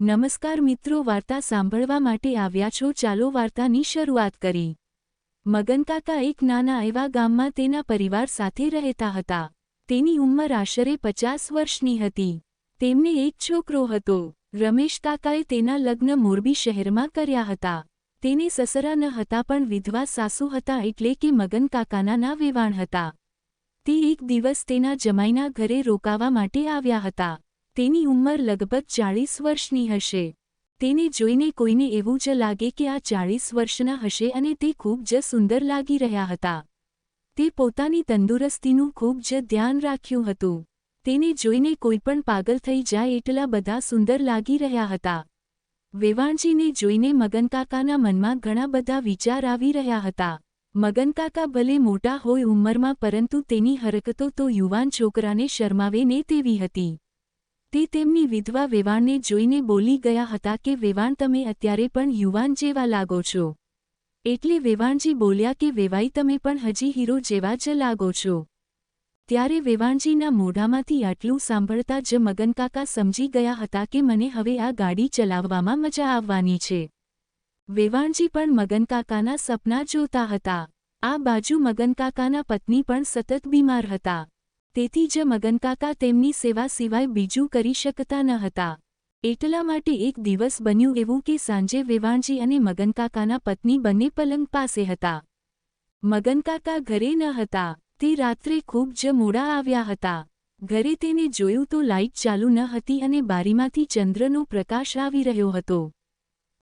નમસ્કાર મિત્રો, વાર્તા સાંભળવા માટે આવ્યા છો? ચાલો વાર્તાની શરૂઆત કરી। મગનકાકા એક નાના એવા ગામમાં તેના પરિવાર સાથે રહેતા હતા। તેની ઉંમર આશરે 50 વર્ષની હતી। તેમને એક છોકરો હતો। રમેશ કાકાએ તેના લગ્ન મોરબી શહેરમાં કર્યા હતા। તેને સસરા ન હતા પણ વિધવા સાસુ હતા, એટલે કે મગનકાકાના ના વેવાણ હતા। તે એક દિવસ તેના જમાઈના ઘરે રોકાવા માટે આવ્યા હતા। તેની ઉંમર લગભગ 40 વર્ષની હશે। તેને જોઈને કોઈને એવું જ લાગે કે આ 40 વર્ષના હશે અને તે ખૂબ જ સુંદર લાગી રહ્યા હતા। તે પોતાની તંદુરસ્તીનું ખૂબ જ ધ્યાન રાખ્યું હતું। તેને જોઈને કોઈ પણ પાગલ થઈ જાય એટલા બધા સુંદર લાગી રહ્યા હતા। વેવાણજીને જોઈને મગનકાકાના મનમાં ઘણા બધા વિચાર આવી રહ્યા હતા। મગનકાકા ભલે મોટા હોય ઉંમરમાં, પરંતુ તેની હરકતો તો યુવાન છોકરાને શરમાવે ને તેવી હતી। તે તેમની વિધવા વેવાણને જોઈને બોલી ગયા હતા કે વેવાણ, તમે અત્યારે પણ યુવાન જેવા લાગો છો। એટલે વેવાણજી બોલ્યા કે વેવાઈ, તમે પણ હજી હીરો જેવા જ લાગો છો। ત્યારે વેવાણજીના મોઢામાંથી આટલું સાંભળતા જ મગનકાકા સમજી ગયા હતા કે મને હવે આ ગાડી ચલાવવામાં મજા આવવાની છે। વેવાણજી પણ મગનકાકાના સપના જોતા હતા। આ બાજુ મગનકાકાના પત્ની પણ સતત બીમાર હતા। તેથી જ મગનકાકા તેમની સેવા સિવાય બીજું કરી શકતા ન હતા। એટલા માટે એક દિવસ બન્યું એવું કે સાંજે વેવાણજી અને મગનકાકાના પત્ની બંને પલંગ પાસે હતા। મગનકાકા ઘરે ન હતા। તે રાત્રે ખૂબ જ મોડા આવ્યા હતા। ઘરે તેને જોયું તો લાઇટ ચાલુ ન હતી અને બારીમાંથી ચંદ્રનો પ્રકાશ આવી રહ્યો હતો।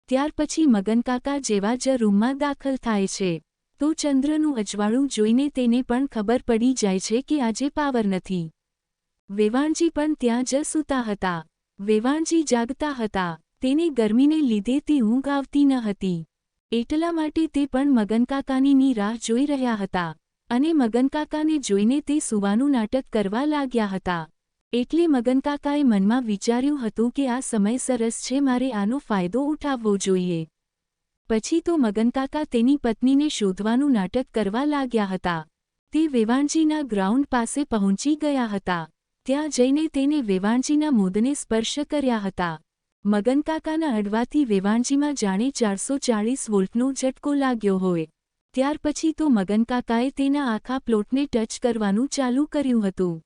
ત્યાર પછી મગનકાકા જેવા જ રૂમમાં દાખલ થાય છે તો ચંદ્રનું અજવાળું જોઈને તેને પણ ખબર પડી જાય છે કે આજે પાવર નથી। વેવાણજી પણ ત્યાં જ સૂતા હતા। વેવાણજી જાગતા હતા। તેને ગરમીને લીધે તે ઊંઘ આવતી ન હતી। એટલા માટે તે પણ મગનકાકાની રાહ જોઈ રહ્યા હતા અને મગનકાકાને જોઈને તે સૂવાનું નાટક કરવા લાગ્યા હતા। એટલે મગનકાકાએ મનમાં વિચાર્યું હતું કે આ સમય સરસ છે, મારે આનો ફાયદો ઉઠાવવો જોઈએ। પછી તો મગનકાકા તેની પત્નીને શોધવાનું નાટક કરવા લાગ્યા હતા। તે વેવાણજીના ગ્રાઉન્ડ પાસે પહોંચી ગયા હતા। ત્યાં જઈને તેને વેવાણજીના મોઢને સ્પર્શ કર્યા હતા। મગનકાકાના અડવાથી વેવાણજીમાં જાણે 440 વોલ્ટનો ઝટકો લાગ્યો હોય। ત્યાર પછી તો મગનકાકાએ તેના આખા પ્લોટને ટચ કરવાનું ચાલુ કર્યું હતું,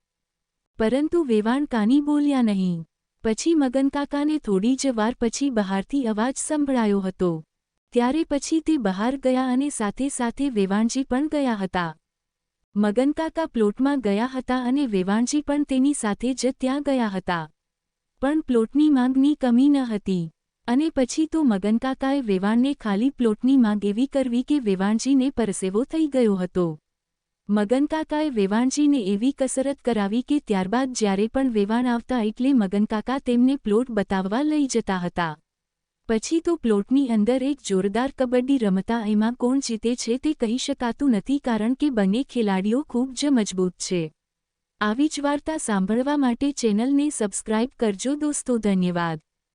પરંતુ વેવાણ કાની બોલ્યા નહીં। પછી મગનકાકાને થોડી જ વાર પછી બહારથી અવાજ સંભળાયો હતો। ત્યારે પછી તે બહાર ગયા અને સાથે સાથે વેવાણજી પણ ગયા હતા। મગનકાકા પ્લોટમાં ગયા હતા અને વેવાણજી પણ તેની સાથે જ ત્યાં ગયા હતા। પણ પ્લોટની માંગની કમી ન હતી અને પછી તો મગનકાકાએ વેવાણને ખાલી પ્લોટની માંગ એવી કરવી કે વેવાણજીને પરસેવો થઈ ગયો હતો। મગનકાકાએ વેવાણજીને એવી કસરત કરાવી કે ત્યારબાદ જ્યારે પણ વેવાણ આવતા એટલે મગનકાકા તેમને પ્લોટ બતાવવા લઈ જતા હતા। પછી તો પ્લોટની અંદર એક જોરદાર કબડ્ડી રમતા, એમાં કોણ જીતે છે તે કહી શકાતું નથી, કારણ કે બંને ખેલાડીઓ ખૂબ જ મજબૂત છે। આવી જ વાર્તા સાંભળવા માટે ચેનલને સબસ્ક્રાઇબ કરજો દોસ્તો। ધન્યવાદ।